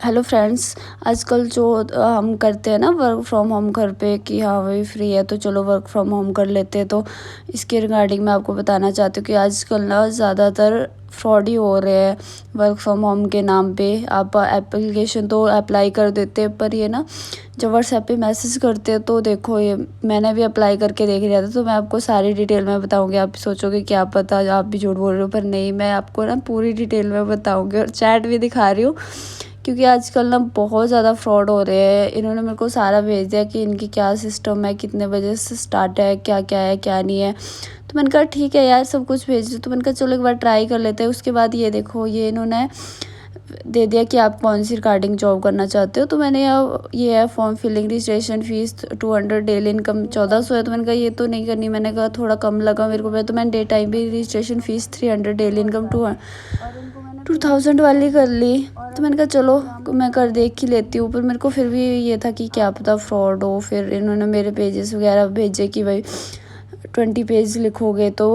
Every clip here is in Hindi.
Hello friends. आजकल जो हम करते हैं ना वर्क फ्रॉम होम घर पे कि हाँ भाई फ्री है तो चलो वर्क फ्रॉम होम कर लेते हैं। तो इसके रिगार्डिंग मैं आपको बताना चाहती हूँ कि आजकल ना ज़्यादातर फ्रॉड ही हो रहे हैं वर्क फ्रॉम होम के नाम पे। आप एप्लीकेशन तो अप्लाई कर देते हैं, पर ये ना जब व्हाट्सएप पे मैसेज करते हैं तो देखो, ये मैंने भी अप्लाई करके देख लिया था। तो मैं आपको सारी डिटेल में बताऊंगी। आप सोचोगे क्या पता आप भी झूठ बोल रहे हो, पर नहीं, मैं आपको ना पूरी डिटेल में बताऊंगी और चैट भी दिखा रही हूँ, क्योंकि आजकल ना बहुत ज़्यादा फ्रॉड हो रहे हैं। इन्होंने मेरे को सारा भेज दिया कि इनकी क्या सिस्टम है, कितने बजे से स्टार्ट है, क्या क्या है क्या नहीं है। तो मैंने कहा ठीक है यार, सब कुछ भेज दो। तो मैंने कहा चलो एक बार ट्राई कर लेते हैं। उसके बाद ये देखो, ये इन्होंने दे दिया कि आप कौन सी रिगार्डिंग जॉब करना चाहते हो। तो मैंने ये है form filling, registration fee 200, daily income 1400 है। तो मैंने कहा ये तो नहीं करनी। मैंने कहा थोड़ा कम लगा मेरे को, तो मैंने डे टाइम भी रजिस्ट्रेशन फीस 300, डेली इनकम 2000 वाली कर ली। तो मैंने कहा चलो मैं कर देख ही लेती हूँ, पर मेरे को फिर भी ये था कि क्या पता फ्रॉड हो। फिर इन्होंने मेरे पेजेस वगैरह भेजे कि भाई 20 पेज लिखोगे तो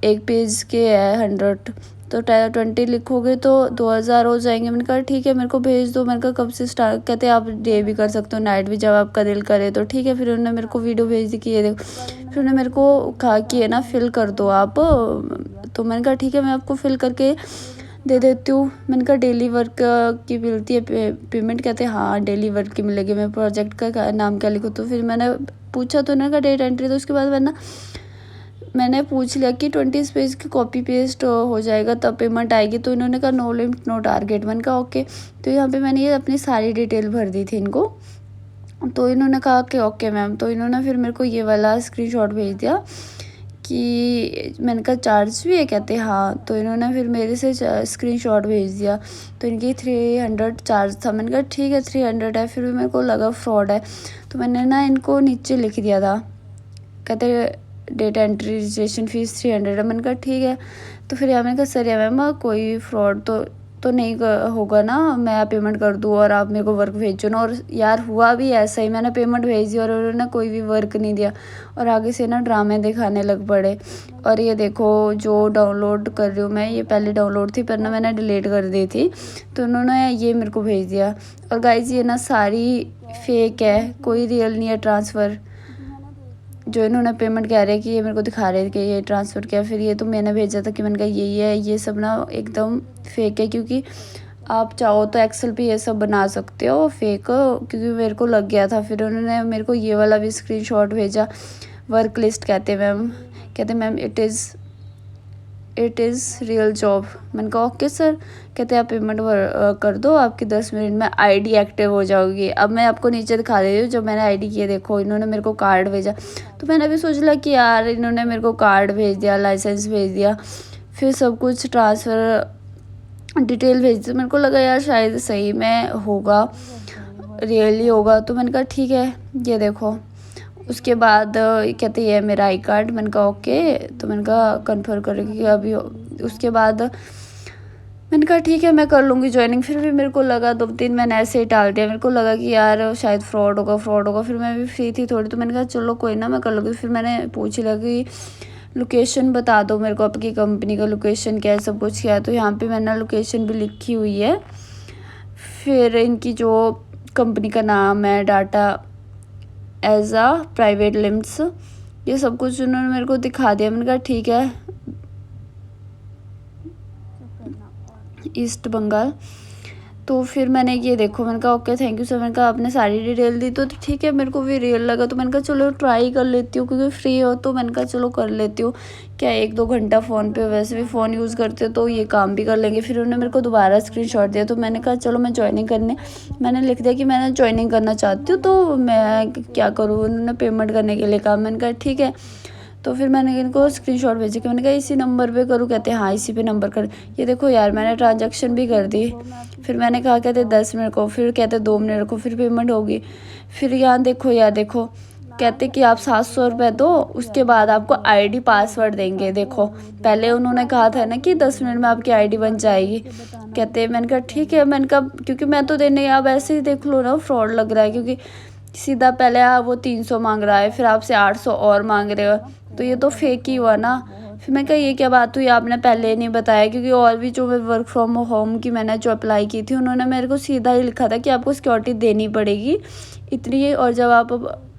एक पेज के है 100, तो 20 लिखोगे तो 2000 हो जाएंगे। मैंने कहा ठीक है, मेरे को भेज दो। मैंने कहा कब से स्टार्ट, कहते हैं आप डे भी कर सकते हो, नाइट भी, जब आपका दिल करे। तो ठीक है, फिर उन्होंने मेरे को वीडियो भेज दी कि ये देखो। फिर उन्होंने मेरे को कहा कि है ना फिल कर दो आप। तो मैंने कहा ठीक है, मैं आपको फिल करके दे देती हूँ। मैंने कहा डेली वर्क की मिलती है पेमेंट, कहते हैं हाँ डेली वर्क की मिलेगी। मैं प्रोजेक्ट का नाम क्या लिखूँ। तो फिर मैंने पूछा, तो उन्होंने कहा डेट एंट्री। तो उसके बाद मैंने पूछ लिया कि 20 पेज की कॉपी पेस्ट हो जाएगा तब पेमेंट आएगी। तो इन्होंने कहा नो लिमिट नो टारगेट। मैंने कहा ओके। तो यहाँ पे मैंने ये अपनी सारी डिटेल भर दी थी इनको। तो इन्होंने कहा कि ओके मैम। तो इन्होंने फिर मेरे को ये वाला स्क्रीनशॉट भेज दिया कि मैंने कहा चार्ज भी है, कहते हाँ। तो इन्होंने फिर मेरे से स्क्रीनशॉट भेज दिया। तो इनकी 300 चार्ज था। मैंने कहा ठीक है 300 है। फिर भी मेरे को लगा फ्रॉड है। तो मैंने ना इनको नीचे लिख दिया था, कहते डेटा एंट्री रजिस्ट्रेशन फीस 300 है। मैंने कहा ठीक है। तो फिर यार मैंने कहा सर या मैम कोई फ्रॉड तो नहीं होगा ना, मैं पेमेंट कर दूँ और आप मेरे को वर्क भेजो ना। और यार हुआ भी ऐसा ही, मैंने पेमेंट भेज दी और उन्होंने कोई भी वर्क नहीं दिया और आगे से ना ड्रामे दिखाने लग पड़े। और ये देखो जो डाउनलोड कर रही हूँ मैं, ये पहले डाउनलोड थी पर ना मैंने डिलीट कर दी थी। तो उन्होंने ये मेरे को भेज दिया। और गाइज ये ना सारी फेक है, कोई रियल नहीं है ट्रांसफ़र। जो इन्होंने पेमेंट कह रहे हैं कि ये मेरे को दिखा रहे थे कि ये ट्रांसफ़र किया, फिर ये तो मैंने भेजा था कि मैंने कहा यही है। ये सब ना एकदम फेक है, क्योंकि आप चाहो तो एक्सेल पे ये सब बना सकते हो फेक, क्योंकि मेरे को लग गया था। फिर उन्होंने मेरे को ये वाला भी स्क्रीनशॉट भेजा, वर्क लिस्ट कहते मैम, कहते ma'am it is real job. मैंने कहा ओके सर। कहते आप पेमेंट कर दो, आपकी 10 मिनट में आईडी एक्टिव हो जाओगी। अब मैं आपको नीचे दिखा दे रही हूँ जब मैंने आईडी किए, देखो इन्होंने मेरे को कार्ड भेजा। तो मैंने भी सोच लिया कि यार इन्होंने मेरे को कार्ड भेज दिया, लाइसेंस भेज दिया, फिर सब कुछ ट्रांसफ़र डिटेल भेज दी। मेरे को लगा यार शायद सही में होगा, रियली होगा। तो मैंने कहा ठीक है, ये देखो। उसके बाद कहते ये मेरा आई कार्ड। मैंने कहा ओके। तो मैंने कहा कन्फर्म करेगी अभी। उसके बाद मैंने कहा ठीक है मैं कर लूँगी ज्वाइनिंग। फिर भी मेरे को लगा 2 दिन मैंने ऐसे ही टाल दिया। मेरे को लगा कि यार शायद फ्रॉड होगा। फिर मैं भी फ्री थी थोड़ी, तो मैंने कहा चलो कोई ना मैं कर लूँगी। फिर मैंने पूछ लिया कि लोकेशन बता दो मेरे को, आपकी कंपनी का लोकेशन क्या है, सब कुछ क्या है। तो यहाँ पे मैंने लोकेशन भी लिखी हुई है। फिर इनकी जो कंपनी का नाम है, डाटा एज आ प्राइवेट लिमिट्स, ये सब कुछ उन्होंने मेरे को दिखा दिया। मैंने कहा ठीक है, ईस्ट बंगाल। तो फिर मैंने ये देखो, मैंने कहा ओके थैंक यू सर। मैंने कहा आपने सारी डिटेल दी तो ठीक है, मेरे को भी रियल लगा। तो मैंने कहा चलो ट्राई कर लेती हूँ, क्योंकि फ्री हो तो मैंने कहा चलो कर लेती हूँ। क्या 1-2 घंटा फ़ोन पे, वैसे भी फ़ोन यूज़ करते हो तो ये काम भी कर लेंगे। फिर उन्होंने मेरे को दोबारा स्क्रीनशॉट दिया। तो मैंने कहा चलो मैं ज्वाइनिंग करने, मैंने लिख दिया कि मैंने ज्वाइनिंग करना चाहती हूँ, तो मैं क्या करूँ। उन्होंने पेमेंट करने के लिए कहा। मैंने कहा ठीक है। तो फिर मैंने इनको स्क्रीनशॉट भेजे कि मैंने कहा इसी नंबर पे करूँ। कहते हैं हाँ इसी पे नंबर कर। ये देखो यार मैंने ट्रांजैक्शन भी कर दी। फिर मैंने कहा कहते 10 मिनट को, फिर कहते 2 मिनट को, फिर पेमेंट होगी। फिर यहाँ देखो यार देखो, कहते कि आप 700 रुपये दो, उसके बाद आपको आईडी पासवर्ड देंगे। देखो पहले उन्होंने कहा था ना कि 10 मिनट में आपकी आईडी बन जाएगी। कहते मैंने कहा ठीक है। मैंने कहा क्योंकि मैं तो देने, आप ऐसे ही देख लो ना फ्रॉड लग रहा है, क्योंकि सीधा पहले वो 300 मांग रहा है, फिर आपसे 800 और मांग रहे हो, तो ये तो फेक ही हुआ ना। फिर मैं कहा ये क्या बात हुई, आपने पहले नहीं बताया, क्योंकि और भी जो मैं वर्क फ्रॉम होम की मैंने जो अप्लाई की थी उन्होंने मेरे को सीधा ही लिखा था कि आपको सिक्योरिटी देनी पड़ेगी इतनी, और जब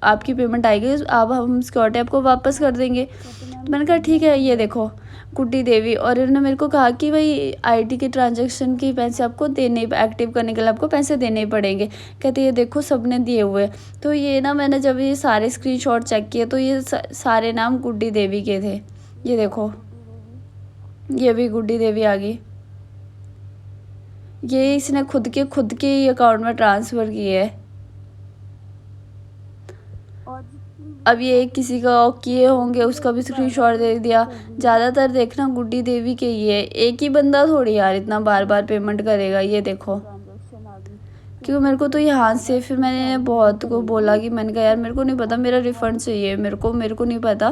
आपकी पेमेंट आएगी आप हम सिक्योरिटी आपको वापस कर देंगे। तो मैंने कहा ठीक है। ये देखो गुड्डी देवी, और इन्होंने मेरे को कहा कि भाई आईडी के ट्रांजैक्शन के पैसे आपको देने, एक्टिव करने के लिए आपको पैसे देने ही पड़ेंगे। कहते ये देखो सबने दिए हुए। तो ये ना मैंने जब ये सारे स्क्रीनशॉट चेक किए तो ये सारे नाम गुड्डी देवी के थे। ये देखो ये भी गुड्डी देवी आ गई, ये इसने खुद के ही अकाउंट में ट्रांसफ़र किए है। अब ये किसी का किए होंगे उसका भी स्क्रीनशॉट दे दिया। ज़्यादातर देखना गुड्डी देवी के ही है, एक ही बंदा थोड़ी यार इतना बार बार पेमेंट करेगा। ये देखो क्योंकि मेरे को तो ये हाथ से, फिर मैंने बहुत को बोला कि मैंने कहा यार मेरे को नहीं पता, मेरा रिफ़ंड चाहिए, मेरे को नहीं पता।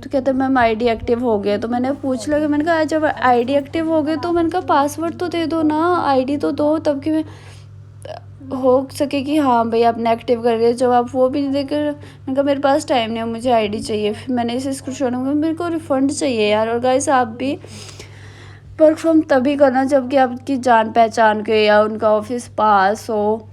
तो कहते मैम आईडी एक्टिव हो गया। तो मैंने पूछ लिया, मैंने कहा जब आईडी एक्टिव हो गए तो मैंने कहा पासवर्ड तो दे दो ना, आईडी तो दो, तब कि मैं हो सके कि हाँ भाई आपने एक्टिव कर दिया। जब आप वो भी नहीं देकर, मैंने कहा मेरे पास टाइम नहीं है, मुझे आईडी चाहिए। फिर मैंने इसे स्क्रीनशॉट में, मेरे को रिफ़ंड चाहिए यार। और गाइस आप भी वर्क फ्रॉम तभी करना जबकि आपकी जान पहचान के या उनका ऑफिस पास हो।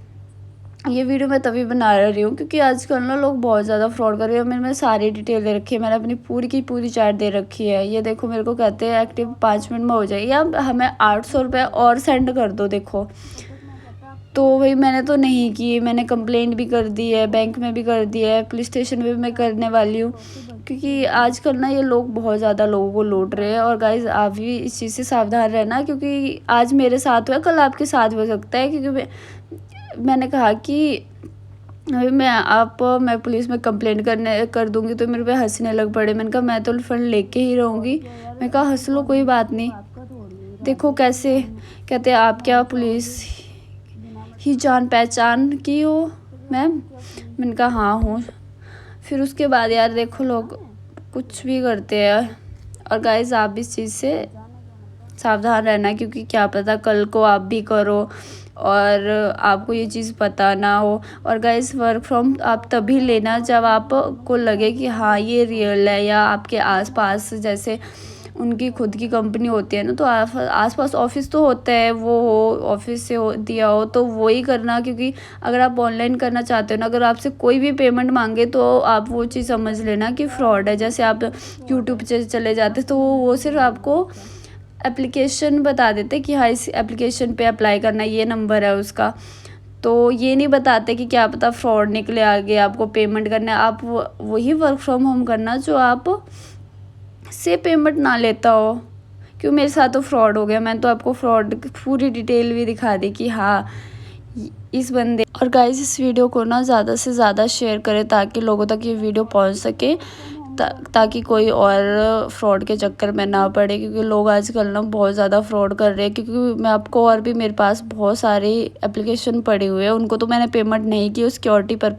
ये वीडियो मैं तभी बना रही हूँ क्योंकि आजकल ना लोग बहुत ज़्यादा फ्रॉड कर रहे हैं। मैंने सारी डिटेल दे रखी है, मैंने अपनी पूरी की पूरी चैट दे रखी है। ये देखो मेरे को कहते हैं एक्टिव 5 मिनट में हो जाए, या हमें 800 रुपये और सेंड कर दो। देखो तो भाई मैंने तो नहीं की, मैंने कंप्लेंट भी कर दी है, बैंक में भी कर दी है, पुलिस स्टेशन में भी मैं करने वाली हूँ, क्योंकि आजकल ना ये लोग बहुत ज़्यादा लोगों को लूट रहे हैं। और गाइस आप भी इस चीज़ से सावधान रहना, क्योंकि आज मेरे साथ हुआ कल आपके साथ हो सकता है। क्योंकि मैंने कहा कि अभी मैं पुलिस में कंप्लेंट कर दूंगी तो मेरे पे हंसने लग पड़े। मैंने कहा मैं तो रिफंड लेके ही रहूँगी। मैं कहा हंस लो कोई बात नहीं। देखो कैसे कहते हैं आप क्या पुलिस ही जान पहचान की हो मैम? मैंने कहा हाँ हूँ। फिर उसके बाद यार देखो लोग कुछ भी करते हैं। और गाइस आप भी इस चीज़ से सावधान रहना, क्योंकि क्या पता कल को आप भी करो और आपको ये चीज़ पता ना हो। और गाइस वर्क फ्रॉम आप तभी लेना जब आपको लगे कि हाँ ये रियल है, या आपके आसपास जैसे उनकी खुद की कंपनी होती है ना, तो आसपास ऑफिस तो होता है, वो ऑफिस से दिया हो तो वो ही करना। क्योंकि अगर आप ऑनलाइन करना चाहते हो ना, अगर आपसे कोई भी पेमेंट मांगे तो आप वो चीज़ समझ लेना कि फ्रॉड है। जैसे आप यूट्यूब से चले जाते तो वो सिर्फ आपको एप्लीकेशन बता देते कि हाँ इस एप्लीकेशन पे अप्लाई करना, ये नंबर है उसका। तो ये नहीं बताते कि क्या पता फ्रॉड निकले आगे आपको पेमेंट करना है। आप वही वर्क फ्रॉम होम करना जो आप से पेमेंट ना लेता हो। क्यों मेरे साथ तो फ्रॉड हो गया, मैंने तो आपको फ्रॉड पूरी डिटेल भी दिखा दी कि हाँ इस बंदे। और गाइस इस वीडियो को ना ज़्यादा से ज़्यादा शेयर करें ताकि लोगों तक ये वीडियो पहुंच सके, ताकि कोई और फ्रॉड के चक्कर में ना पड़े। क्योंकि लोग आजकल ना बहुत ज़्यादा फ्रॉड कर रहे हैं। क्योंकि मैं आपको और भी मेरे पास बहुत सारी एप्लीकेशन पड़ी हुई है, उनको तो मैंने पेमेंट नहीं की सिक्योरिटी पर